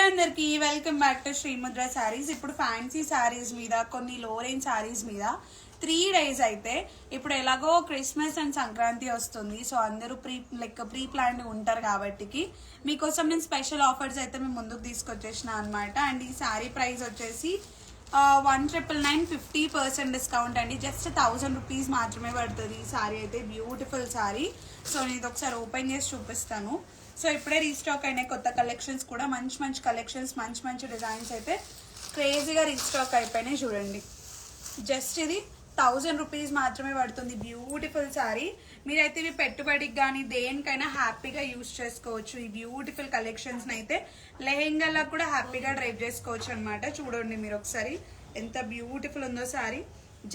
అందరికి welcome back to Srimudra saris. ఇప్పుడు fancy saris మీద, కొన్ని లో రేంజ్ శారీస్ మీద 3 days అయితే ఇప్పుడు ఎలాగో క్రిస్మస్ అండ్ సంక్రాంతి వస్తుంది. సో అందరూ ప్రీ ప్లాన్డ్ ఉంటారు కాబట్టి మీకోసం నేను స్పెషల్ ఆఫర్స్ అయితే మేము ముందుకు తీసుకొచ్చేసిన అనమాట. అండ్ ఈ శారీ ప్రైస్ వచ్చేసి 1999 50% డిస్కౌంట్ అండి. జస్ట్ 1000 రూపీస్ మాత్రమే పడుతుంది ఈ శారీ అయితే. బ్యూటిఫుల్ శారీ. సో నేను ఇది ఒకసారి ఓపెన్ చేసి చూపిస్తాను. సో ఇప్పుడే రీస్టాక్ అయినాయి కొత్త కలెక్షన్స్ కూడా. మంచి కలెక్షన్స్, మంచి డిజైన్స్ అయితే క్రేజీగా రీస్టాక్ అయిపోయినాయి. చూడండి, జస్ట్ ఇది 1000 రూపీస్ మాత్రమే పడుతుంది. బ్యూటిఫుల్ శారీ. మీరైతే ఇవి పెట్టుబడికి కానీ దేనికైనా హ్యాపీగా యూజ్ చేసుకోవచ్చు. ఈ బ్యూటిఫుల్ కలెక్షన్స్ అయితే లెహెంగాలో కూడా హ్యాపీగా డ్రైవ్ చేసుకోవచ్చు అనమాట. చూడండి మీరు ఒకసారి ఎంత బ్యూటిఫుల్ ఉందో శారీ.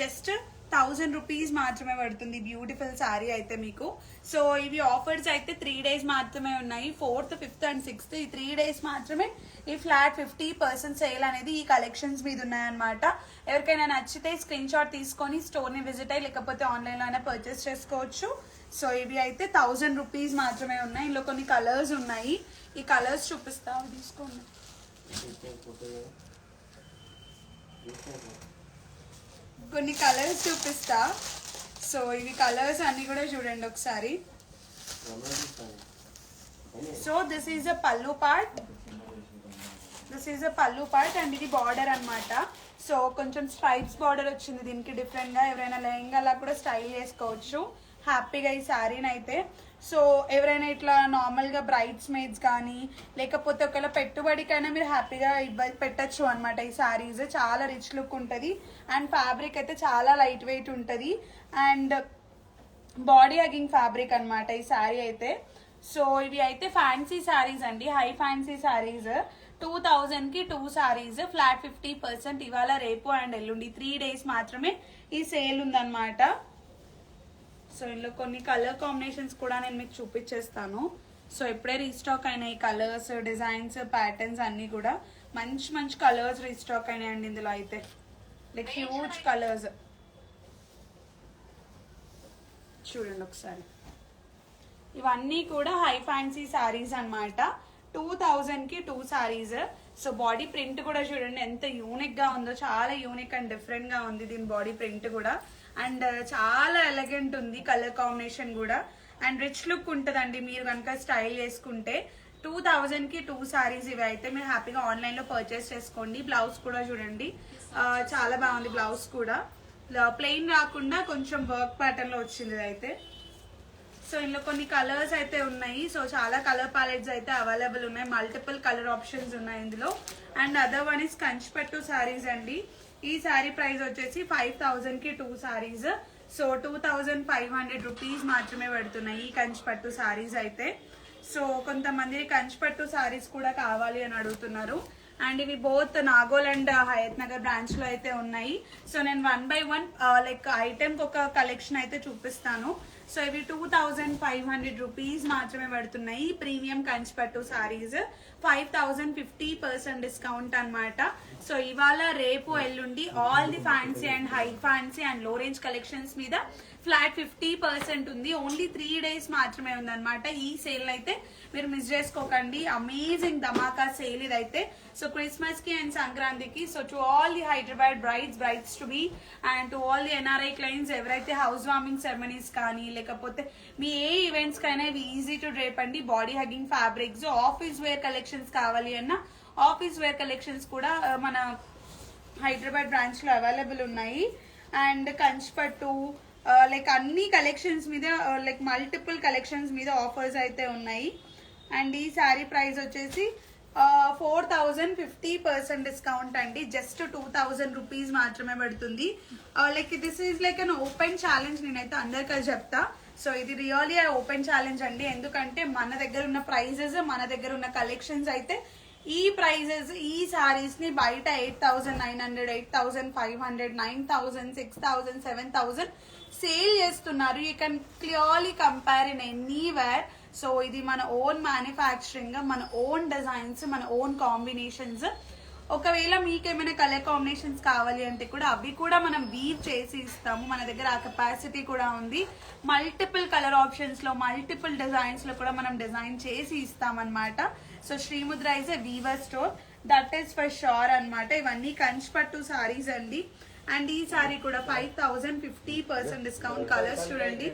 జస్ట్ 1000 రూపీస్ మాత్రమే పడుతుంది బ్యూటిఫుల్ శారీ అయితే మీకు. సో ఇవి ఆఫర్స్ అయితే 3 days మాత్రమే ఉన్నాయి. 4th, 5th అండ్ 6th ఈ 3 days మాత్రమే ఈ ఫ్లాట్ 50% సేల్ అనేది ఈ కలెక్షన్స్ మీద ఉన్నాయన్నమాట. ఎవరికైనా నచ్చితే స్క్రీన్ షాట్ తీసుకొని స్టోర్ ని విజిట్ అయ్యి లేకపోతే ఆన్లైన్ లో అయినా పర్చేస్ చేసుకోవచ్చు. సో ఇవి అయితే 1000 రూపీస్ మాత్రమే ఉన్నాయి. ఇందులో కొన్ని కలర్స్ ఉన్నాయి. ఈ కలర్స్ చూపిస్తా, తీసుకోండి. కొన్ని కలర్స్ చూపిస్తా. సో ఇవి కలర్స్ అన్ని కూడా చూడండి ఒకసారి. సో దిస్ ఈజ్ అ పల్లు పార్ట్, అండ్ ఇది బార్డర్ అన్నమాట. సో కొంచెం స్ట్రైప్స్ బార్డర్ వచ్చింది దీనికి డిఫరెంట్ గా. ఎవరైనా లెహంగాలా కూడా స్టైల్ చేసుకోవచ్చు హ్యాపీగా ఈ శారీని అయితే. సో ఎవరైనా ఇట్లా నార్మల్ గా బ్రైడ్స్ మేడ్స్ కానీ లేకపోతే ఒకవేళ పెట్టుబడికైనా మీరు హ్యాపీగా పెట్టచ్చు అనమాట. ఈ శారీస్ చాలా రిచ్ లుక్ ఉంటుంది. అండ్ ఫ్యాబ్రిక్ అయితే చాలా లైట్ వెయిట్ ఉంటుంది. అండ్ బాడీ హగ్గింగ్ ఫ్యాబ్రిక్ అనమాట ఈ శారీ అయితే. సో ఇవి అయితే ఫ్యాన్సీ శారీస్ అండి, హై ఫ్యాన్సీ శారీస్. 2000 కి 2 శారీస్, ఫ్లాట్ 50%. ఇవాళ, రేపు అండ్ ఎల్లుండి 3 days మాత్రమే ఈ సేల్ ఉందన్నమాట. సో ఇందులో కొన్ని కలర్ కాంబినేషన్స్ కూడా నేను మీకు చూపించేస్తాను. సో ఇప్పుడే రీస్టాక్ అయినాయి కలర్స్, డిజైన్స్, ప్యాటర్న్స్ అన్ని కూడా. మంచి కలర్స్ రీస్టాక్ అయినాయండి ఇందులో అయితే. లైక్ హ్యూజ్ కలర్స్ చూడండి ఒకసారి. ఇవన్నీ కూడా హై ఫ్యాన్సీ శారీస్ అన్నమాట. 2000 కి 2 శారీస్. సో బాడీ ప్రింట్ కూడా చూడండి ఎంత యూనిక్ గా ఉందో. చాలా యూనిక్ అండ్ డిఫరెంట్ గా ఉంది దీని బాడీ ప్రింట్ కూడా. అండ్ చాలా ఎలిగెంట్ ఉంది కలర్ కాంబినేషన్ కూడా. అండ్ రిచ్ లుక్ ఉంటుందండి మీరు కనుక స్టైల్ చేసుకుంటే. 2000 కి 2 శారీస్ ఇవి అయితే మీరు హ్యాపీగా ఆన్లైన్ లో పర్చేస్ చేసుకోండి. బ్లౌజ్ కూడా చూడండి చాలా బాగుంది. బ్లౌజ్ కూడా ప్లెయిన్ రాకుండా కొంచెం వర్క్ ప్యాటర్న్ లో వచ్చింది అయితే. సో ఇందులో కొన్ని కలర్స్ అయితే ఉన్నాయి. సో చాలా కలర్ ప్యాలెట్స్ అయితే అవైలబుల్ ఉన్నాయి. మల్టిపుల్ కలర్ ఆప్షన్స్ ఉన్నాయి ఇందులో. అండ్ అదర్ వన్ ఇస్ కంచిపట్టు శారీస్ అండి. ఈ శారీ ప్రైస్ వచ్చేసి 5000 కి 2 శారీస్. సో 2500 రూపీస్ మాత్రమే పడుతున్నాయి ఈ కంచిపట్టు శారీస్ అయితే. సో కొంతమంది కంచిపట్టు శారీస్ కూడా కావాలి అని అడుగుతున్నారు. అండ్ ఇవి both Nagole and Hayath Nagar branch లో అయితే ఉన్నాయి. సో నేను 1 by 1 లైక్ ఐటమ్ ఒక కలెక్షన్ అయితే చూపిస్తాను. సో ఇవి 2500 రూపీస్ మాత్రమే పడుతున్నాయి ప్రీమియం కంచిపట్టు శారీస్. 5000 50% డిస్కౌంట్ అనమాట. సో ఇవాళ, రేపు, ఎల్లుండి all the fancy and high fancy and low range collections మీద ఫ్లాట్ 50% ఉంది. ఓన్లీ 3 days మాత్రమే ఉందన్నమాట ఈ సేల్ అయితే. మీరు మిస్ చేసుకోకండి. అమేజింగ్ ధమాకా సేల్ ఇదైతే. సో క్రిస్మస్ కి అండ్ సంక్రాంతికి. So to all the Hyderabad brides to be and to all the NRI clients, ఎవరైతే హౌస్ వార్మింగ్ సెరమనీస్ కానీ లేకపోతే మీ ఏ ఈవెంట్స్ కైనా ఇవి ఈజీ టు డ్రేప్ అండి. Body hugging fabrics, office wear collections కావాలి అన్న ఆఫీస్ వేర్ కలెక్షన్స్ కూడా మన హైదరాబాద్ బ్రాంచ్ లో అవైలబుల్ ఉన్నాయి. అండ్ కంచిపట్టు లైక్ అన్ని కలెక్షన్స్ మీద లైక్ మల్టిపుల్ కలెక్షన్స్ మీద ఆఫర్స్ అయితే ఉన్నాయి. అండ్ ఈ శారీ ప్రైస్ వచ్చేసి 4000 50% డిస్కౌంట్ అండి. జస్ట్ 2000 రూపీస్ మాత్రమే పడుతుంది. Like this is like an open challenge. నేనైతే అందరికీ చెప్తా. సో ఇది రియల్లీ ఓపెన్ ఛాలెంజ్ అండి. ఎందుకంటే మన దగ్గర ఉన్న ప్రైజెస్, మన దగ్గర ఉన్న కలెక్షన్స్ అయితే ఈ ప్రైజెస్ ఈ సారీస్ ని బయట 8900, 8500, 9000, 6000, 7000 సేల్ చేస్తున్నారు. You can clearly compare in anywhere. So ఇది మన ఓన్ మ్యానుఫ్యాక్చరింగ్, మన ఓన్ డిజైన్స్, మన ఓన్ కాంబినేషన్స్. ఒకవేళ మీకు ఏమైనా కలర్ కాంబినేషన్స్ కావాలి అంటే కూడా అవి కూడా మనం వీవ్ చేసి ఇస్తాము. మన దగ్గర ఆ కెపాసిటీ కూడా ఉంది. మల్టిపుల్ కలర్ ఆప్షన్స్ లో, మల్టిపుల్ డిజైన్స్ లో కూడా మనం డిజైన్ చేసి ఇస్తామన్నమాట. So Srimudra is a weaver store, that is for sure అన్నమాట. ఇవన్నీ కంచిపట్టు సారీస్ అండి. అండ్ ఈ సారీ కూడా 5000 50% డిస్కౌంట్. కలర్స్ చూడండి,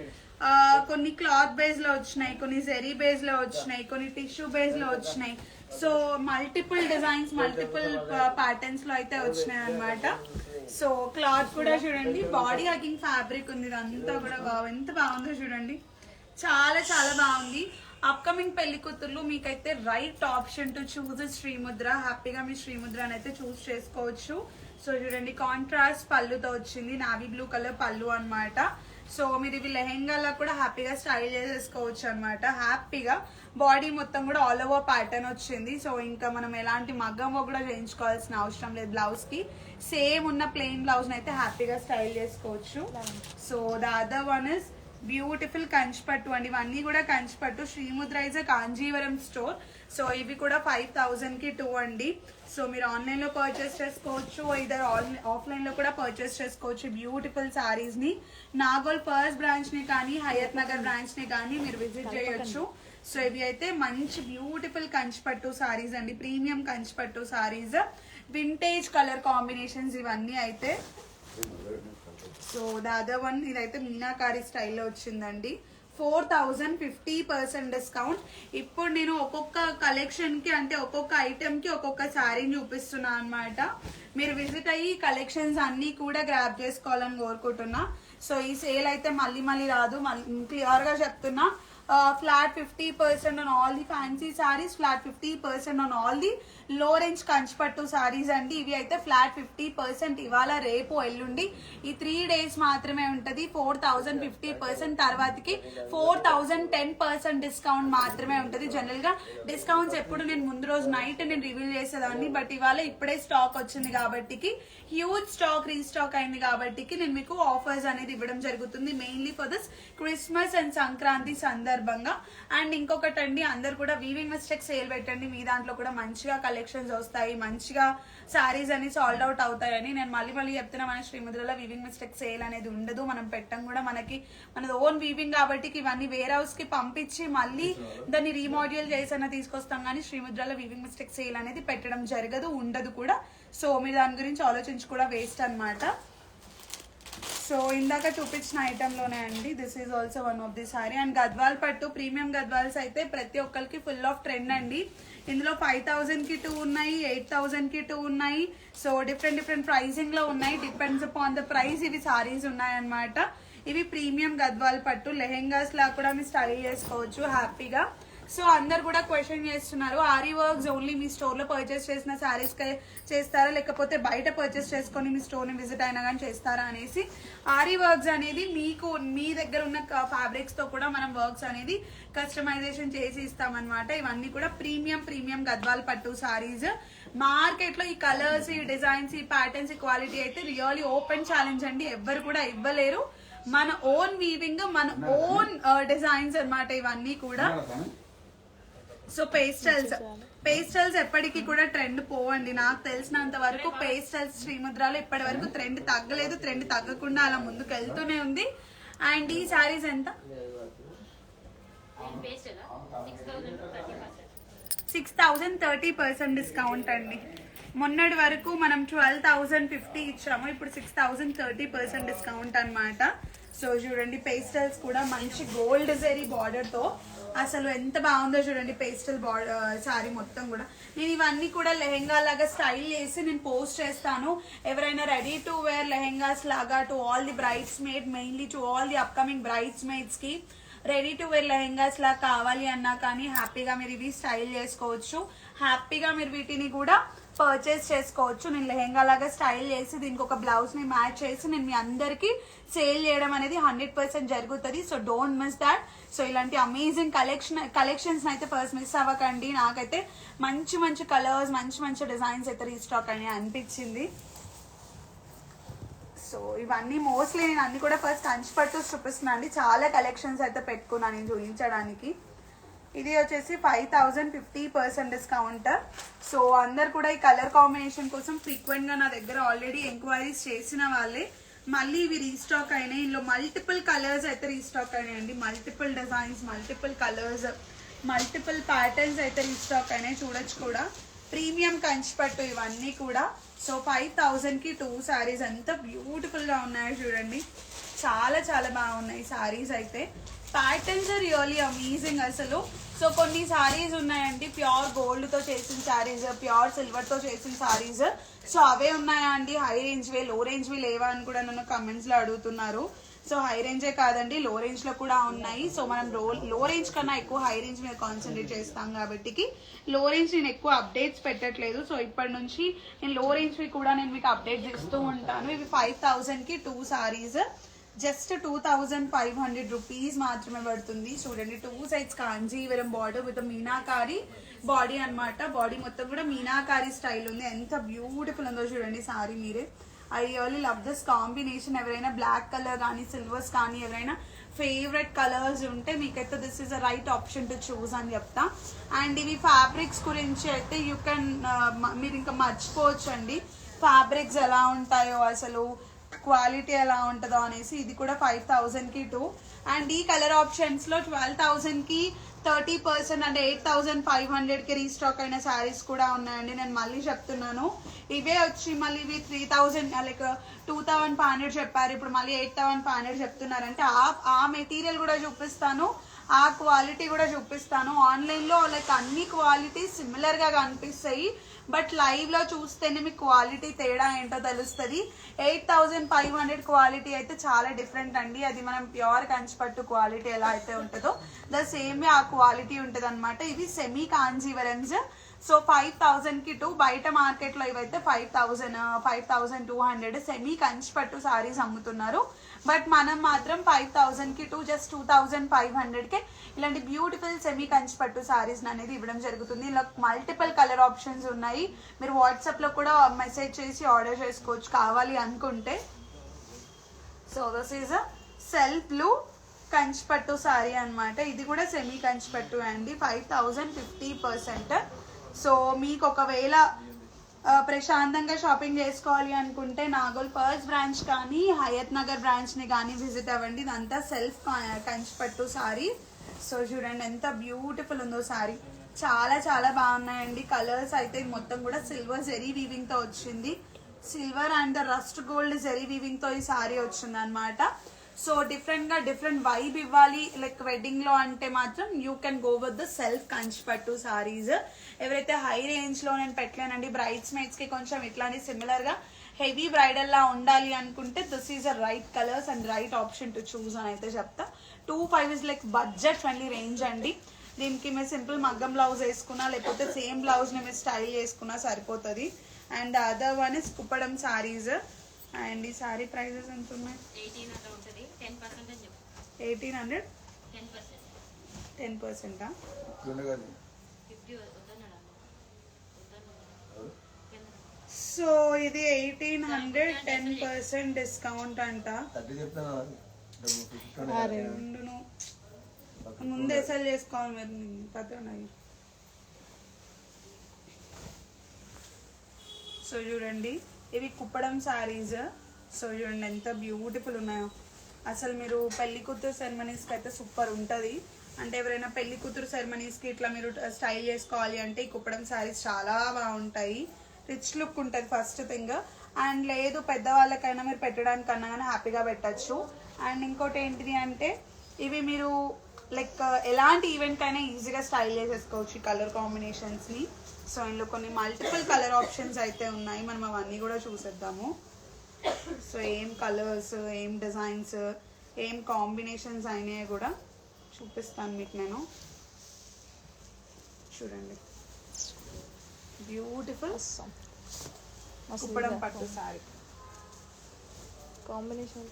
కొన్ని క్లాత్ బేస్ లో వచ్చినాయి, కొన్ని జెరీ బేస్ లో వచ్చినాయి, కొన్ని టిష్యూ బేస్ లో వచ్చినాయి. So multiple designs, multiple patterns లో అయితే వచ్చినాయి అనమాట. సో క్లాత్ కూడా చూడండి, బాడీ హగ్గింగ్ ఫ్యాబ్రిక్ ఉంది, ఇదంతా కూడా ఎంత బాగుందో చూడండి, చాలా చాలా బాగుంది. అప్కమింగ్ పెళ్లి కూతుర్లు మీకైతే right option to choose Srimudra. హ్యాపీగా మీ శ్రీముద్రని అయితే చూస్ చేసుకోవచ్చు. సో చూడండి, కాంట్రాస్ట్ పళ్ళుతో వచ్చింది, నావీ బ్లూ కలర్ పళ్ళు అన్నమాట. సో మీరు ఇవి లెహెంగాలో కూడా హ్యాపీగా స్టైల్ చేసేసుకోవచ్చు అనమాట. హ్యాపీగా బాడీ మొత్తం కూడా ఆల్ ఓవర్ ప్యాటర్న్ వచ్చింది. సో ఇంకా మనం ఎలాంటి మగ్గం కూడా చేయించుకోవాల్సిన అవసరం లేదు. బ్లౌజ్ కి సేమ్ ఉన్న ప్లెయిన్ బ్లౌజ్ అయితే హ్యాపీగా స్టైల్ చేసుకోవచ్చు. So the other one is beautiful కంచిపట్టు అండి. ఇవన్నీ కూడా కంచిపట్టు. Srimudra is a Kanjeevaram store. So ఇవి కూడా 5000 కి 2 అండి. సో మీరు ఆన్లైన్ లో పర్చేస్ చేసుకోవచ్చు, ఇదర్ ఆఫ్లైన్ లో కూడా పర్చేస్ చేసుకోవచ్చు. బ్యూటిఫుల్ సారీస్ ని నాగోల్ ఫస్ట్ బ్రాంచ్ ని కానీ హయత్ నగర్ బ్రాంచ్ ని కానీ మీరు విజిట్ చేయొచ్చు. సో ఇవి అయితే మంచి బ్యూటిఫుల్ కంచిపట్టు సారీస్ అండి, ప్రీమియం కంచిపట్టు సారీస్, వింటేజ్ కలర్ కాంబినేషన్స్ ఇవన్నీ అయితే. సో ద అదర్ వన్ ఇదైతే మీనాకారి స్టైల్లో వచ్చిందండి. 4000 50% డిస్కౌంట్. ఇప్పుడు నేను ఒక్కొక్క కలెక్షన్ కి అంటే ఒక్కొక్క ఐటమ్ కి ఒక్కొక్క శారీని చూపిస్తున్నా అనమాట. మీరు విజిట్ అయ్యి కలెక్షన్స్ అన్ని కూడా గ్రాప్ చేసుకోవాలని కోరుకుంటున్నా. సో ఈ సేల్ అయితే మళ్ళీ మళ్ళీ రాదు, క్లియర్ గా చెప్తున్నా. Flat 50% on all the fancy saris, flat 50% on all the లో రేంజ్ కంచిపట్టు సారీస్ అండి. ఇవి అయితే ఫ్లాట్ 50% ఇవాళ రేపు ఎల్లుండి ఈ 3 days మాత్రమే ఉంటది. 4000 50%, తర్వాతకి 4000 10% డిస్కౌంట్ మాత్రమే ఉంటది. జనరల్ గా డిస్కౌంట్స్ ఎప్పుడు నేను ముందు రోజు నైట్ నేను రివీల్ చేసేదాన్ని, బట్ ఇవాళ ఇప్పుడే స్టాక్ వచ్చింది కాబట్టి, హ్యూజ్ స్టాక్ రీస్టాక్ అయింది కాబట్టి నేను మీకు ఆఫర్స్ అనేది ఇవ్వడం జరుగుతుంది. Mainly for this Christmas and Sankranti సందర్భంగా. అండ్ ఇంకొకటి అండి, అందరు కూడా వీవింగ్ మిస్టేక్ సేల్ పెట్టండి, మీ దాంట్లో కూడా మంచిగా కలెక్షన్స్ వస్తాయి, మంచిగా సారీస్ అని సాల్డ్ అవుట్ అవుతాయని. నేను మళ్ళీ మళ్ళీ చెప్తున్నా, మన శ్రీముద్రలో వీవింగ్ మిస్టేక్ సేల్ అనేది ఉండదు, మనం పెట్టం కూడా. మనది ఓన్ వీవింగ్ కాబట్టి ఇవన్నీ వేర్ హౌస్ కి పంపించి మళ్ళీ దాన్ని రీమోడ్యూల్ చేసి తీసుకొస్తాం, కానీ శ్రీముద్రలో వీవింగ్ మిస్టేక్ సేల్ అనేది పెట్టడం జరగదు, ఉండదు కూడా. సో మీరు దాని గురించి ఆలోచించి కూడా వేస్ట్ అనమాట. సో ఇందాక చూపించిన ఐటమ్ లోనే అండి, this is also one of the sorry. And Gadwal పట్టు ప్రీమియం గద్వాల్స్ అయితే ప్రతి ఒక్కరికి ఫుల్ ఆఫ్ ట్రెండ్ అండి. ఇందులో 5000 కి 2 ఉన్నాయి, 8000 కి 2 ఉన్నాయి. సో డిఫరెంట్ ప్రైజింగ్ లో ఉన్నాయి, డిపెండ్స్ అపాన్ ద ప్రైస్ ఇవి సారీస్ ఉన్నాయన్నమాట. ఇవి ప్రీమియం గద్వాల్ పట్టు లెహెంగాస్ లా కూడా మీరు స్టైల్ చేసుకోవచ్చు హ్యాపీగా. సో అందరు కూడా క్వశ్చన్ చేస్తున్నారు, ఆరీ వర్క్స్ ఓన్లీ మీ స్టోర్ లో పర్చేస్ చేసిన సారీస్ చేస్తారా, లేకపోతే బయట పర్చేస్ చేసుకొని మీ స్టోర్ ని విజిట్ అయినా కానీ చేస్తారా అనేసి. ఆరీ వర్క్స్ అనేది మీకు మీ దగ్గర ఉన్న ఫ్యాబ్రిక్స్ తో కూడా మనం వర్క్స్ అనేది కస్టమైజేషన్ చేసి ఇస్తామన్నమాట. ఇవన్నీ కూడా ప్రీమియం గద్వాల్ పట్టు సారీస్. మార్కెట్ లో ఈ కలర్స్, ఈ డిజైన్స్, ఈ ప్యాటర్న్స్, ఈ క్వాలిటీ అయితే రియల్లీ ఓపెన్ ఛాలెంజ్ అండి, ఎవ్వరు కూడా ఇవ్వలేరు. మన ఓన్ వీవింగ్, మన ఓన్ డిజైన్స్ అన్నమాట ఇవన్నీ కూడా. సో పేస్టల్స్ ఎప్పటికీ కూడా ట్రెండ్ పోవండి. నాకు తెలిసినంత వరకు పేస్టల్స్ శ్రీముద్రలో ఇప్పటి వరకు ట్రెండ్ తగ్గలేదు, ట్రెండ్ తగ్గకుండా అలా ముందుకు వెళ్తూనే ఉంది. అండ్ ఈ సారీస్ ఎంత? 6000 30% డిస్కౌంట్ అండి. మొన్నటి వరకు మనం 12050 ఇచ్చాము, ఇప్పుడు 6000 30% డిస్కౌంట్ అనమాట. సో చూడండి, పేస్టల్స్ కూడా మంచి గోల్డ్ జరీ బార్డర్ తో అసలు ఎంత బాగుందో చూడండి. పేస్టల్ సారీ మొత్తం కూడా నేను ఇవన్నీ కూడా లెహెంగా లాగా స్టైల్ చేసి నేను పోస్ట్ చేస్తాను. ఎవరైనా రెడీ టు వేర్ లెహెంగాస్ లాగా to all the brides made, mainly to all the upcoming brides maids కి రెడీ టు వేర్ లెహెంగాస్ లాగా కావాలి అన్నా కానీ హ్యాపీగా మీరు ఇవి స్టైల్ చేసుకోవచ్చు. హ్యాపీగా మీరు వీటిని కూడా పర్చేస్ చేసుకోవచ్చు. నేను లెహెంగా లాగా స్టైల్ చేసి దీనికి ఒక బ్లౌజ్ ని మ్యాచ్ చేసి నేను మీ అందరికి సేల్ చేయడం అనేది 100% జరుగుతుంది. So don't miss that. So ఇలాంటి అమేజింగ్ కలెక్షన్స్ అయితే ఫస్ట్ మిస్ అవ్వకండి. నాకైతే మంచి కలర్స్, మంచి డిజైన్స్ అయితే రీస్టాక్ అని అనిపించింది. సో ఇవన్నీ మోస్ట్లీ నేను అన్ని కూడా ఫస్ట్ కంచిపట్టు చూపిస్తున్నాను అండి. చాలా కలెక్షన్స్ అయితే పెట్టుకున్నాను నేను చూపించడానికి. ఇది వచ్చేసి 5000 50% డిస్కౌంట్. సో అందరు కూడా ఈ కలర్ కాంబినేషన్ కోసం ఫ్రీక్వెంట్ గా నా దగ్గర ఆల్రెడీ ఎంక్వైరీస్ చేసిన వాళ్ళే. మళ్ళీ ఇవి రీస్టాక్ అయినాయి. ఇందులో మల్టిపుల్ కలర్స్ అయితే రీస్టాక్ అయినాయండి, multiple designs, multiple colours. Multiple patterns అయితే రీస్టాక్ అయినాయి, చూడొచ్చు కూడా. ప్రీమియం కంచిపట్టు ఇవన్నీ కూడా. సో 5000కి 2 సారీస్. ఎంత బ్యూటిఫుల్గా ఉన్నాయో చూడండి, చాలా చాలా బాగున్నాయి సారీస్ అయితే. ప్యాటర్న్స్ రియల్లీ అమేజింగ్ అసలు. సో కొన్ని సారీస్ ఉన్నాయండి ప్యూర్ గోల్డ్తో చేసిన సారీస్, ప్యూర్ సిల్వర్తో చేసిన సారీస్. సో అవే ఉన్నాయా అండి, హై రేంజ్వే లో రేంజ్వి లేవా అని కూడా నన్ను కమెంట్స్లో అడుగుతున్నారు. సో హై రేంజే కాదండి, లో రేంజ్లో కూడా ఉన్నాయి. సో మనం లో రేంజ్ కన్నా ఎక్కువ హై రేంజ్ మీద కాన్సన్ట్రేట్ చేస్తాం కాబట్టి లో రేంజ్ నేను ఎక్కువ అప్డేట్స్ పెట్టట్లేదు. సో ఇప్పటి నుంచి నేను లో రేంజ్వి కూడా నేను మీకు అప్డేట్స్ ఇస్తూ ఉంటాను. ఇవి 5000కి 2 సారీస్, జస్ట్ 2500 రూపీస్ మాత్రమే పడుతుంది. చూడండి 2 sides Kanjeevaram border with meenakari body అన్నమాట. బాడీ మొత్తం కూడా మీనాకారి స్టైల్ ఉంది. ఎంత బ్యూటిఫుల్ ఉందో చూడండి సారీ మీరే. I really love this combination. ఎవరైనా బ్లాక్ కలర్ కానీ సిల్వర్స్ కానీ ఎవరైనా ఫేవరెట్ కలర్స్ ఉంటే మీకైతే this is a right option to choose అని చెప్తా. అండ్ ఇవి ఫ్యాబ్రిక్స్ గురించి అయితే యూ కెన్ మీరు ఇంకా మర్చిపోవచ్చు అండి, ఫ్యాబ్రిక్స్ ఎలా ఉంటాయో అసలు క్వాలిటీ ఎలా ఉంటుందో అనేసి. ఇది కూడా 5000కి 2. అండ్ ఈ కలర్ ఆప్షన్స్ లో 12,000కి 30% అంటే 8500కి రీస్టాక్ అయిన శారీస్ కూడా ఉన్నాయండి. నేను మళ్ళీ చెప్తున్నాను, ఇవే వచ్చి మళ్ళీ ఇవి 3000 లైక్ 2500 చెప్పారు, ఇప్పుడు మళ్ళీ 8500 చెప్తున్నారంటే ఆ మెటీరియల్ కూడా చూపిస్తాను, ఆ క్వాలిటీ కూడా చూపిస్తాను. ఆన్లైన్లో లైక్ అన్ని క్వాలిటీ సిమిలర్గా కనిపిస్తాయి, బట్ లైవ్లో చూస్తేనే మీకు క్వాలిటీ తేడా ఏంటో తెలుస్తుంది. 8500 క్వాలిటీ అయితే చాలా డిఫరెంట్ అండి. అది మనం ప్యూర్ కంచిపట్టు క్వాలిటీ ఎలా అయితే ఉంటుందో ద సేమ్ ఆ క్వాలిటీ ఉంటుంది అనమాట. ఇవి సెమీ కాంజీవరమ్స్. సో 5000కి 2. బయట మార్కెట్లో ఇవైతే 5200 సెమీ కంచిపట్టు సారీస్ అమ్ముతున్నారు. బట్ మనం మాత్రం 5000కి 2 జస్ట్ 2500కే ఇలాంటి బ్యూటిఫుల్ సెమీ కంచిపట్టు సారీస్ అనేది ఇవ్వడం జరుగుతుంది. ఇలా మల్టిపుల్ కలర్ ఆప్షన్స్ ఉన్నాయి, మీరు వాట్సాప్లో కూడా మెసేజ్ చేసి ఆర్డర్ చేసుకోవచ్చు కావాలి అనుకుంటే. So this is a self blue Kanchipattu sorry అనమాట. ఇది కూడా సెమీ కంచిపట్టు అండి. 5000 50%. సో మీకు ఒకవేళ ప్రశాంతంగా షాపింగ్ చేసుకోవాలి అనుకుంటే నాగోల్ ఫస్ట్ బ్రాంచ్ కానీ హయత్ నగర్ బ్రాంచ్ని కానీ విజిట్ అవ్వండి. ఇదంతా సెల్ఫ్ కంచిపట్టు సారీ. సో చూడండి ఎంత బ్యూటిఫుల్ ఉందో సారీ, చాలా చాలా బాగున్నాయండి. కలర్స్ అయితే మొత్తం కూడా సిల్వర్ జెరీ వీవింగ్తో వచ్చింది. Silver and rust gold zari వీవింగ్తో ఈ సారీ వచ్చింది అనమాట. సో డిఫరెంట్గా డిఫరెంట్ వైబ్ ఇవ్వాలి లైక్ వెడ్డింగ్లో అంటే మాత్రం you can go with the self కంచిపట్టు సారీస్. ఎవరైతే హై రేంజ్లో నేను పెట్టలేనండి, బ్రైడ్స్ మేడ్స్కి కొంచెం ఇట్లాంటి సిమిలర్గా హెవీ బ్రైడల్లా ఉండాలి అనుకుంటే this is a right colours and right option to choose అని అయితే చెప్తా. 25 is like budget friendly range అండి. దీనికి మీరు సింపుల్ మగ్గం బ్లౌజ్ వేసుకున్నా లేకపోతే సేమ్ బ్లౌజ్ని మీరు స్టైల్ చేసుకున్నా సరిపోతుంది. And other one is Kuppadam saris. And ఈ సారీ ప్రైజెస్ ఎంత ఉన్నాయి? 1800 10%. సో ఇది 1800 10% డిస్కౌంట్ అంట. ముందే సెల్ చేసుకోవాలి మీరు పత్రం. సో చూడండి ఇవి కుప్పడం సారీస్. సో చూడండి ఎంత బ్యూటిఫుల్ ఉన్నాయో అసలు. మీరు పెళ్లి కూతురు సెరమనీస్కి అయితే సూపర్ ఉంటుంది. అంటే ఎవరైనా పెళ్లి కూతురు సెరమనీస్కి ఇట్లా మీరు స్టైల్ చేసుకోవాలి అంటే ఈ కుప్పడం సారీస్ చాలా బాగుంటాయి. రిచ్ లుక్ ఉంటుంది ఫస్ట్ థింగ్. అండ్ లేదు పెద్దవాళ్ళకైనా మీరు పెట్టడానికన్నా కానీ హ్యాపీగా పెట్టచ్చు. అండ్ ఇంకోటి ఏంటిది అంటే ఇవి మీరు లైక్ ఎలాంటి ఈవెంట్ అయినా ఈజీగా స్టైల్ చేసేసుకోవచ్చు ఈ కలర్ కాంబినేషన్స్ని. సో ఇందులో కొన్ని మల్టిపుల్ కలర్ ఆప్షన్స్ అయితే ఉన్నాయి, మనం అవన్నీ కూడా చూసేద్దాము. సో ఏం కలర్స్, ఏం డిజైన్స్, ఏం కాంబినేషన్స్ అయినాయి కూడా చూపిస్తాను మీకు నేను. చూడండి బ్యూటిఫుల్ కుప్పడం పట్టు సారీ కాంబినేషన్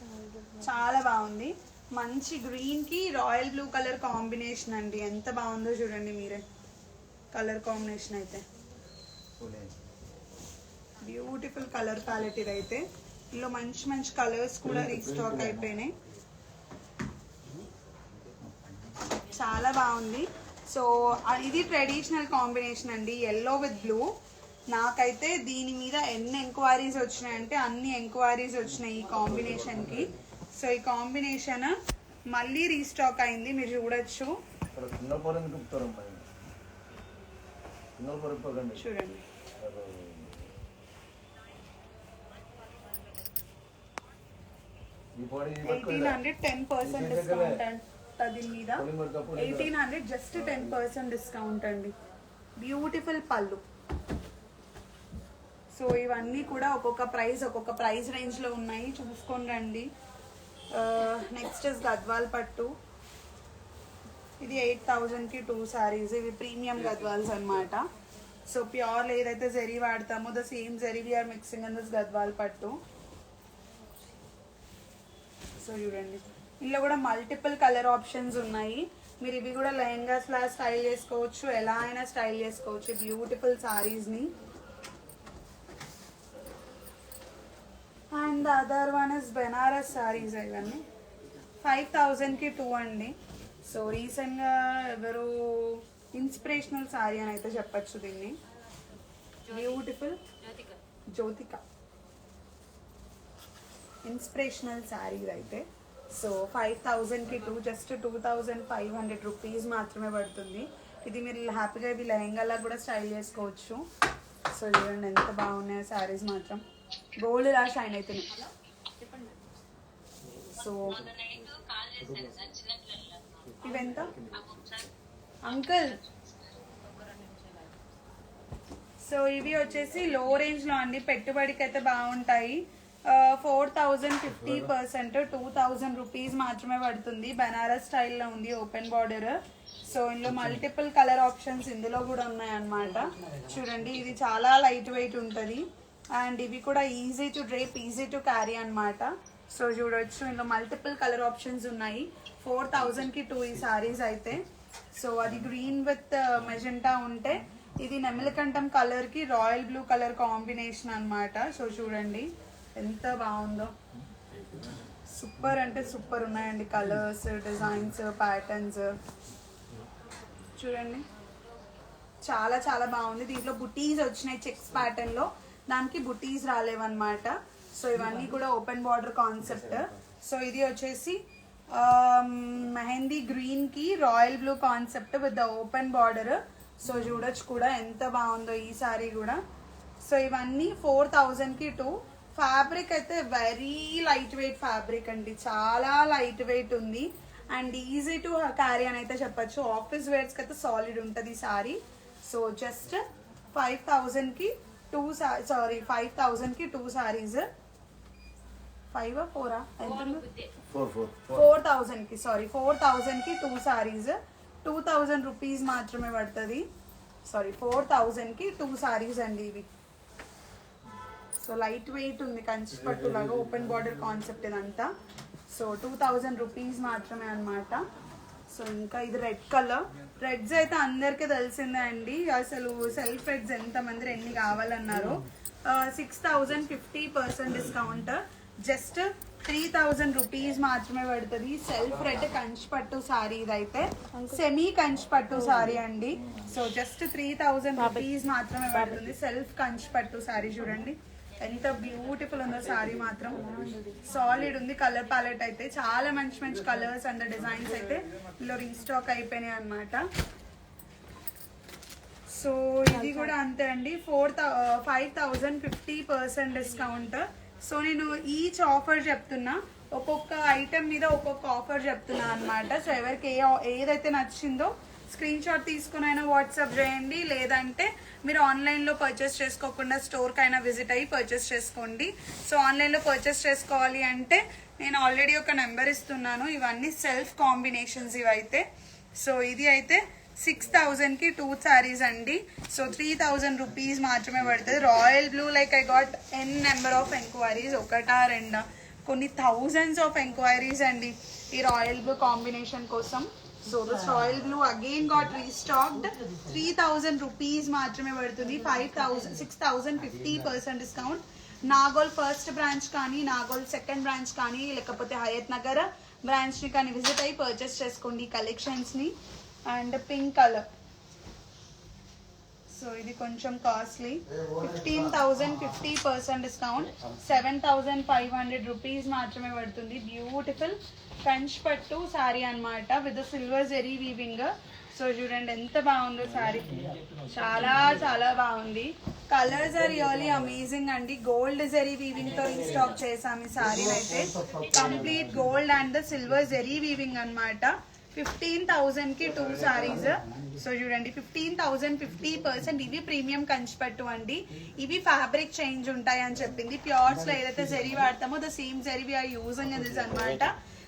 చాలా బాగుంది. మంచి గ్రీన్ కి రాయల్ బ్లూ కలర్ కాంబినేషన్ అండి, ఎంత బాగుందో చూడండి మీరే. కలర్ కాంబినేషన్ అయితే బ్యూటిఫుల్ కలర్ ప్యాలెట్ ఇదైతే. ఇందులో మంచి మంచి కలర్స్ కూడా రీస్టాక్ అయిపోయినాయి, చాలా బాగుంది. సో ఇది ట్రెడిషనల్ కాంబినేషన్ అండి, ఎల్లో విత్ బ్లూ. నాకైతే దీని మీద ఎన్ని ఎంక్వైరీస్ వచ్చినాయంటే అన్ని ఎంక్వైరీస్ వచ్చినాయి ఈ కాంబినేషన్కి. సో ఈ కాంబినేషన్ మళ్ళీ రీస్టాక్ అయింది, మీరు చూడొచ్చు. చూడండి $1800 10% డిస్కౌంట్ అండి మీద 1800 జస్ట్ 10% డిస్కౌంట్ అండి. బ్యూటిఫుల్ పళ్ళు. సో ఇవన్నీ కూడా ఒక్కొక్క ప్రైస్ రేంజ్లో ఉన్నాయి, చూసుకొని రండి. నెక్స్ట్ ఇస్ గద్వాల్ పట్టు. ఇది 8000కి 2 సారీస్. ఇవి ప్రీమియం గద్వాల్స్ అనమాట. సో ప్యూర్లో ఏదైతే జరీ వాడతామో the same zari we're mixing in this Gadwal పట్టు. సో చూడండి, ఇందులో కూడా మల్టిపుల్ కలర్ ఆప్షన్స్ ఉన్నాయి. మీరు ఇవి కూడా లెహంగాస్ లా స్టైల్ చేసుకోవచ్చు, ఎలా అయినా స్టైల్ చేసుకోవచ్చు బ్యూటిఫుల్ సారీస్ని. And the other one is Banaras saris. ఇవన్నీ 5000కి 2 అండి. సో రీసెంట్గా ఎవరు ఇన్స్పిరేషనల్ సారీ అని అయితే చెప్పచ్చు దీన్ని. బ్యూటిఫుల్ జ్యోతిక ఇన్స్పిరేషనల్ సారీ అయితే. సో 5000కి 2, జస్ట్ 2500 రూపీస్ మాత్రమే పడుతుంది. ఇది మీరు హ్యాపీగా ఇది లెహంగాలా కూడా స్టైల్ చేసుకోవచ్చు. సో చూడండి ఎంత బాగున్నాయి శారీస్, మాత్రం గోల్డ్ లా షైన్ అవుతున్నాయి. సో ఇవెంత అంకుల్? సో ఇవి వచ్చేసి లో రేంజ్లో అండి, పెట్టుబడికి అయితే బాగుంటాయి. 4000 50% 2000 రూపీస్ మాత్రమే పడుతుంది. బనారస్ స్టైల్లో ఉంది, ఓపెన్ బార్డర్. సో ఇందులో మల్టిపుల్ కలర్ ఆప్షన్స్ ఇందులో కూడా ఉన్నాయన్నమాట. చూడండి, ఇది చాలా లైట్ వెయిట్ ఉంటుంది అండ్ ఇవి కూడా easy to drape, easy to carry అనమాట. సో చూడొచ్చు, ఇందులో మల్టిపుల్ కలర్ ఆప్షన్స్ ఉన్నాయి. 4000కి 2 ఈ సారీస్ అయితే. సో అది గ్రీన్ విత్ మెజెంటా ఉంటే, ఇది నెమలికంఠం కలర్కి రాయల్ బ్లూ కలర్ కాంబినేషన్ అనమాట. సో చూడండి ఎంత బాగుందో, సూపర్ అంటే సూపర్ ఉన్నాయండి కలర్స్, డిజైన్స్, ప్యాటర్న్స్. చూడండి చాలా చాలా బాగుంది. దీంట్లో బుటీస్ వచ్చినాయి చెక్స్ ప్యాటర్న్లో, దానికి బుటీస్ రాలేవన్నమాట. సో ఇవన్నీ కూడా ఓపెన్ బార్డర్ కాన్సెప్ట్. సో ఇది వచ్చేసి మెహందీ గ్రీన్కి royal blue concept with the open border. So చూడొచ్చు కూడా ఎంత బాగుందో ఈ సారీ కూడా. సో ఇవన్నీ 4000కి 2. ఫ్యాబ్రిక్ అయితే వెరీ లైట్ వెయిట్ ఫ్యాబ్రిక్ అండి, చాలా లైట్ వెయిట్ ఉంది అండ్ ఈజీ టు క్యారీ అని అయితే చెప్పచ్చు. ఆఫీస్ వేర్స్కి అయితే సాలిడ్ ఉంటుంది ఈ సారీ. సో జస్ట్ 5000కి 2 5000కి 2 సారీస్. 5 4 4000కి 4000కి 2 సారీస్. 2000 రూపీస్ మాత్రమే పడుతుంది. 4000కి 2 సారీస్ అండి ఇవి. సో లైట్ వెయిట్ ఉంది, కంచి పట్టు లాగా ఓపెన్ బార్డర్ కాన్సెప్ట్ ఇదంతా. సో 2000 రూపీస్ మాత్రమే అనమాట. సో ఇంకా ఇది రెడ్ కలర్. రెడ్స్ అయితే అందరికీ తెలిసిందే అండి, అసలు సెల్ఫ్ రెడ్స్ ఎంతమంది ఎన్ని కావాలన్నారో. 6000 50% డిస్కౌంట్. జస్ట్ 3000 రూపీస్ మాత్రమే పడుతుంది. సెల్ఫ్ రెడ్ కంచి పట్టు సారీ ఇదైతే, సెమీ కంచి పట్టు సారీ అండి. సో జస్ట్ 3000 రూపీస్ మాత్రమే పడుతుంది. సెల్ఫ్ కంచి పట్టు సారీ చూడండి ఎంత బ్యూటిఫుల్ ఉందో సారీ, మాత్రం సాలిడ్ ఉంది. కలర్ ప్యాలెట్ అయితే చాలా మంచి మంచి కలర్స్ అండ్ డిజైన్స్ అయితే ఇందులో రీస్టాక్ అయిపోయినాయి అనమాట. సో ఇది కూడా అంతే అండి, 5000 50% డిస్కౌంట్. సో నేను ఈచ్ ఆఫర్ చెప్తున్నా, ఒక్కొక్క ఐటెం మీద ఒక్కొక్క ఆఫర్ చెప్తున్నా అనమాట. సో ఎవరికి ఏదైతే నచ్చిందో స్క్రీన్ షాట్ తీసుకుని అయినా వాట్సాప్ చేయండి, లేదంటే మీరు ఆన్లైన్లో పర్చేస్ చేసుకోకుండా స్టోర్కైనా విజిట్ అయ్యి పర్చేస్ చేసుకోండి. సో ఆన్లైన్లో పర్చేస్ చేసుకోవాలి అంటే నేను ఆల్రెడీ ఒక నెంబర్ ఇస్తున్నాను. ఇవన్నీ సెల్ఫ్ కాంబినేషన్స్ ఇవైతే. సో ఇది అయితే 6000కి 2 సారీస్ అండి. సో 3000 రూపీస్ మాత్రమే పడుతుంది. Royal blue, like I got N number of enquiries, ఒకటా రెండా కొన్ని థౌజండ్స్ ఆఫ్ ఎంక్వైరీస్ అండి ఈ రాయల్ బ్లూ కాంబినేషన్ కోసం. So this royal blue again got restocked. 3000 rupees మాత్రమే పడుతుంది. 6000 50% డిస్కౌంట్. నాగోల్ ఫస్ట్ బ్రాంచ్ కానీ, నాగోల్ సెకండ్ బ్రాంచ్ కానీ, లేకపోతే హయత్ నగర్ బ్రాంచ్ని కానీ విజిట్ అయ్యి పర్చేస్ చేసుకోండి ఈ కలెక్షన్స్ని. అండ్ పింక్ కలర్, సో ఇది కొంచెం కాస్ట్లీ, 15,000 50% డిస్కౌంట్, 7,500 రూపీస్ మాత్రమే పడుతుంది. బ్యూటిఫుల్ కంచ్ పట్టు సారీ అన్నమాట with silver zari weaving. So చూడండి ఎంత బాగుందో సారీ, చాలా చాలా బాగుంది. కలర్స్ ఆర్ రియల్లీ అమేజింగ్ అండి. గోల్డ్ జెరీ వీవింగ్ తో రీస్టాక్ చేసాం ఈ సారీ అయితే. Complete gold and the silver zari weaving అన్నమాట. 15,000 కి 2 సారీస్. సో చూడండి 15,000 50%. ఇవి ప్రీమియం కంచిపట్టు అండి. ఇవి ఫ్యాబ్రిక్ చేంజ్ ఉంటాయి అని చెప్పింది. ప్యూర్స్ లో ఏదైతే జెరీ వాడతామో the same zari we are using in this అన్నమాట.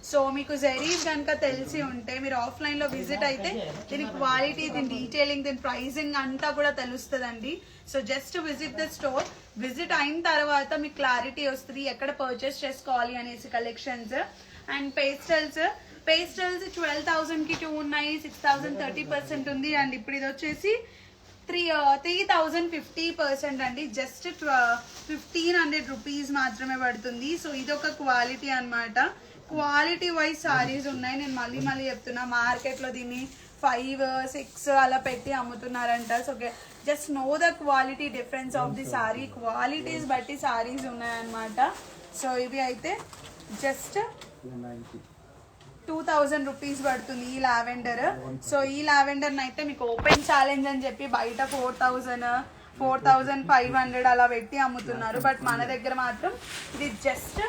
సో మీకు జెరీస్ కనుక తెలిసి ఉంటే మీరు ఆఫ్లైన్ లో విజిట్ అయితే దీని క్వాలిటీ, దీని డీటెయిలింగ్, దీని ప్రైసింగ్ అంతా కూడా తెలుస్తుందండి. So just visit the store. Visit అయిన తర్వాత మీకు క్లారిటీ వస్తుంది ఎక్కడ పర్చేస్ చేసుకోవాలి అనేసి కలెక్షన్స్. అండ్ పేస్టల్స్ 12,000 కి 2 ఉన్నాయి, 6,000 30% ఉంది. అండ్ ఇప్పుడు ఇది వచ్చేసి 3,000 50% అండి. జస్ట్ 1,500 రూపీస్ మాత్రమే పడుతుంది. సో ఇది ఒక క్వాలిటీ అన్నమాట. క్వాలిటీ వైజ్ సారీస్ ఉన్నాయి. నేను మళ్ళీ చెప్తున్నా, మార్కెట్ లో దీన్ని 5, 6 అలా పెట్టి అమ్ముతున్నారంట. So just know the quality difference of the sari. Qualities బట్టి సారీస్ ఉన్నాయన్నమాట. సో ఇవి అయితే జస్ట్ 2,000 రూపీస్ పడుతుంది ఈ లావెండర్. సో ఈ లావెండర్ అయితే మీకు ఓపెన్ ఛాలెంజ్ అని చెప్పి బయట 4,000 4,500 అలా పెట్టి అమ్ముతున్నారు. బట్ మన దగ్గర మాత్రం ఇది జస్ట్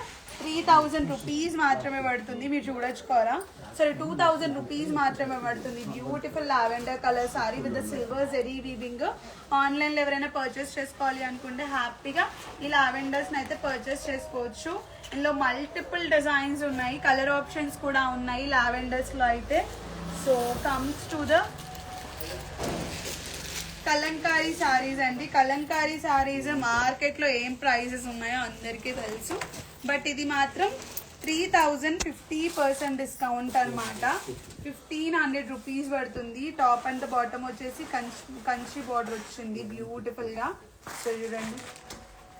3,000 రూపీస్ మాత్రమే పడుతుంది. మీరు చూడొచ్చుకోరా. సరే 2,000 రూపీస్ మాత్రమే పడుతుంది. Beautiful lavender colour sari with silver zari weaving. Online లో ఎవరైనా పర్చేస్ చేసుకోవాలి అనుకుంటే హ్యాపీగా ఈ లావెండర్స్ అయితే పర్చేస్ చేసుకోవచ్చు. ఇందులో మల్టిపుల్ డిజైన్స్ ఉన్నాయి, కలర్ ఆప్షన్స్ కూడా ఉన్నాయి లావెండర్స్ లో అయితే. So comes to the Kalamkari saris అండి. కలంకారీ సారీస్ మార్కెట్ లో ఏం ప్రైజెస్ ఉన్నాయో అందరికీ తెలుసు. బట్ ఇది మాత్రం 3,000 50% డిస్కౌంట్ అనమాట. 1,500 రూపీస్ పడుతుంది. టాప్ అండ్ బాటమ్ వచ్చేసి కంచి బార్డర్ వచ్చింది బ్యూటిఫుల్ గా. సో చూడండి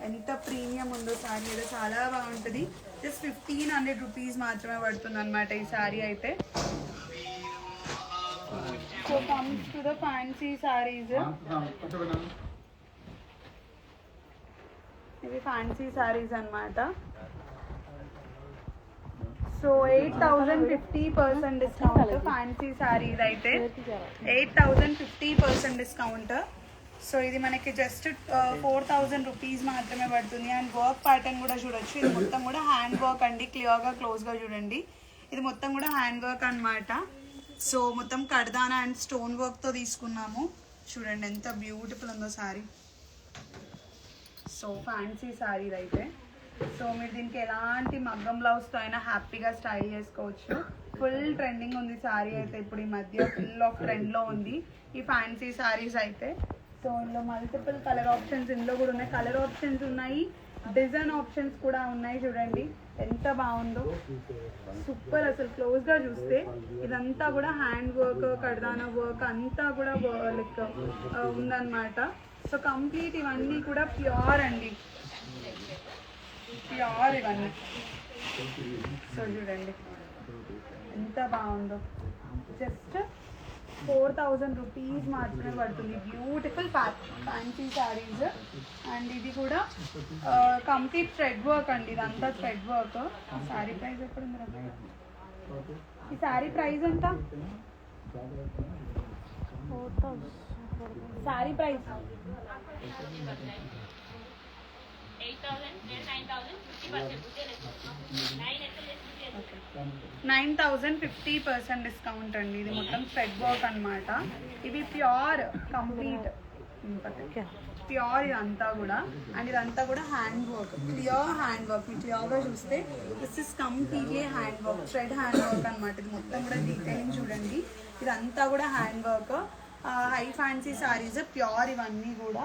ఎంత ప్రీమియం ఉందో సారీ, ఏదో చాలా బాగుంటుంది. జస్ట్ 1,500 రూపీస్ మాత్రమే పడుతుంది అనమాట ఈ సారీ అయితే. So comes to the fancy saris. ఇవి ఫ్యాన్సీ సారీస్ అన్నమాట. సో 8,000 50% డిస్కౌంట్ ఫ్యాన్సీ సారీస్ అయితే. 8,000 50% డిస్కౌంట్. సో ఇది మనకి జస్ట్ 4,000 రూపీస్ మాత్రమే పడుతుంది. అండ్ వర్క్ ప్యాటర్న్ కూడా చూడొచ్చు. ఇది మొత్తం కూడా హ్యాండ్ వర్క్ అండి. క్లియర్గా క్లోజ్గా చూడండి. ఇది మొత్తం కూడా హ్యాండ్ వర్క్ అనమాట. సో మొత్తం కడ్దానా అండ్ స్టోన్ వర్క్తో తీసుకున్నాము. చూడండి ఎంత బ్యూటిఫుల్ ఉందో సారీ. సో ఫ్యాన్సీ సారీ అయితే. సో మీరు దీనికి ఎలాంటి మగ్గం బ్లౌజ్తో అయినా హ్యాపీగా స్టైల్ చేసుకోవచ్చు. ఫుల్ ట్రెండింగ్ ఉంది సారీ అయితే ఇప్పుడు ఈ మధ్య. ఫుల్ ఆఫ్ ట్రెండ్లో ఉంది ఈ ఫ్యాన్సీ సారీస్ అయితే. సో ఇందులో మల్టిపుల్ కలర్ ఆప్షన్స్ ఇందులో కూడా ఉన్నాయి. కలర్ ఆప్షన్స్ ఉన్నాయి, డిజైన్ ఆప్షన్స్ కూడా ఉన్నాయి. చూడండి ఎంత బాగుందో, సూపర్. అసలు క్లోజ్గా చూస్తే ఇదంతా కూడా హ్యాండ్ వర్క్, కడ్దానా వర్క్ అంతా కూడా లైక్ ఉందన్నమాట. సో కంప్లీట్ ఇవన్నీ కూడా ప్యూర్ అండి, ప్యూర్ ఇవన్నీ. సో చూడండి ఎంత బాగుందో. జస్ట్ 4,000 రూపీస్ మాత్రమే పడుతుంది. Beautiful fancy saris. అండ్ ఇది కూడా కంప్లీట్ థ్రెడ్ వర్క్ అండి. ఇదంతా థ్రెడ్ వర్క్. శారీ ప్రైస్ ఎప్పుడు ఉంది? ఈ శారీ ప్రైస్ ఎంత? శారీ ప్రైస్ 9,000 50% డిస్కౌంట్ అండి. ఇది మొత్తం థ్రెడ్ వర్క్ అనమాట. ఇవి ప్యూర్ కంప్లీట్ ప్యూర్ ఇదంతా కూడా. అండ్ ఇదంతా కూడా hand work, pure hand work. మీరు క్లియర్గా చూస్తే this is completely hand work, thread hand work అనమాట. ఇది మొత్తం కూడా డీటెయిలింగ్ చూడండి. ఇదంతా కూడా hand work. High fancy saris pure ఇవన్నీ కూడా.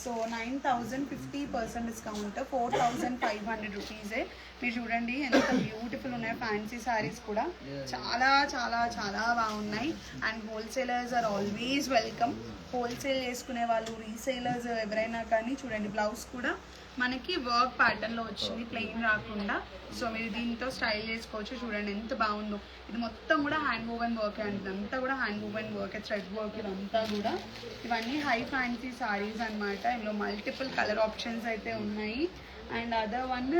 సో 9,000 50% డిస్కౌంట్, 4,500 రూపీసే. మీరు చూడండి ఎంత బ్యూటిఫుల్ ఉన్నాయి ఫ్యాన్సీ సారీస్ కూడా. చాలా చాలా చాలా బాగున్నాయి. And wholesalers are always welcome. Wholesale చేసుకునే వాళ్ళు, రీసేలర్స్ ఎవరైనా కానీ చూడండి, బ్లౌజ్ కూడా మనకి వర్క్ ప్యాటర్న్లో వచ్చింది, ప్లెయిన్ రాకుండా. సో మీరు దీంతో స్టైల్ చేసుకోవచ్చు. చూడండి ఎంత బాగుందో. ఇది మొత్తం కూడా హ్యాండ్ వూవెన్ వర్క్ అండి, ఇదంతా కూడా hand woven work, thread work ఇదంతా కూడా. ఇవన్నీ హై ఫ్యాన్సీ సారీస్ అనమాట. ఇందులో మల్టిపుల్ కలర్ ఆప్షన్స్ అయితే ఉన్నాయి. And other one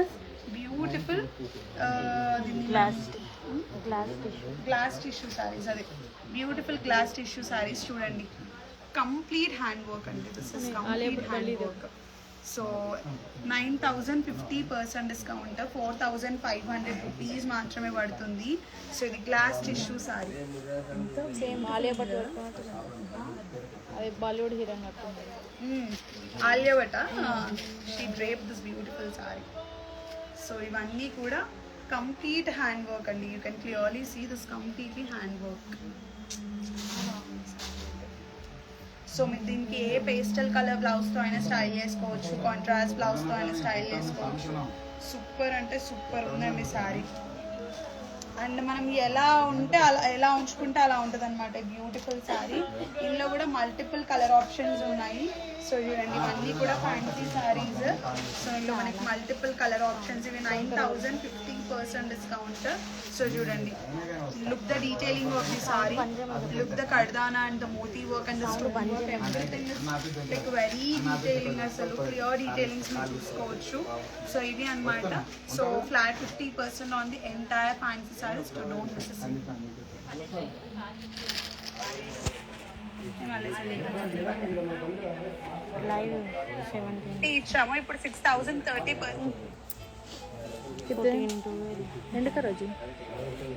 beautiful glass tissue saris, అదే బ్యూటిఫుల్ గ్లాస్ టిష్యూ సారీస్ చూడండి. కంప్లీట్ హ్యాండ్ వర్క్ అండి, this is complete hand work. So 9,000 50% discount, 4,500 rupees మాత్రమే పడుతుంది. సో ఇది glass tissue sari. Same Alia Bhatt అదే Bollywood heroine Alia Bhatt she drape this beautiful sari. So ఇవన్నీ కూడా కంప్లీట్ హ్యాండ్ వర్క్ అండి. You can clearly see this completely hand work. So మీరు దీనికి ఏ పేస్టల్ కలర్ బ్లౌజ్తో అయినా స్టైల్ చేసుకోవచ్చు, కాంట్రాస్ట్ బ్లౌజ్తో అయినా స్టైల్ చేసుకోవచ్చు. సూపర్ అంటే సూపర్ ఉందండి శారీ. అండ్ మనం ఎలా ఉంటే అలా, ఎలా ఉంచుకుంటే అలా ఉంటుంది అనమాట. బ్యూటిఫుల్ శారీ. ఇందులో కూడా మల్టిపుల్ కలర్ ఆప్షన్స్ ఉన్నాయి. సో చూడండి ఇవన్నీ కూడా ఫ్యాన్సీ శారీస్. సో ఇందులో మనకి మల్టిపుల్ కలర్ ఆప్షన్స్. ఇవి 9,000 50% డిస్కౌంట్. సో చూడండి, look the detailing of the sari, look the kardana and the moti work and the stone work, everything is like very detailing. అసలు క్లియర్ డీటెయిలింగ్స్ మీరు చూసుకోవచ్చు. సో ఇది అనమాట. So flat 50% on the entire fancy saris. So don't miss it. Live 17 ఇచ్చాము. ఇప్పుడు 6,000 30%. कितने 2 end करो जी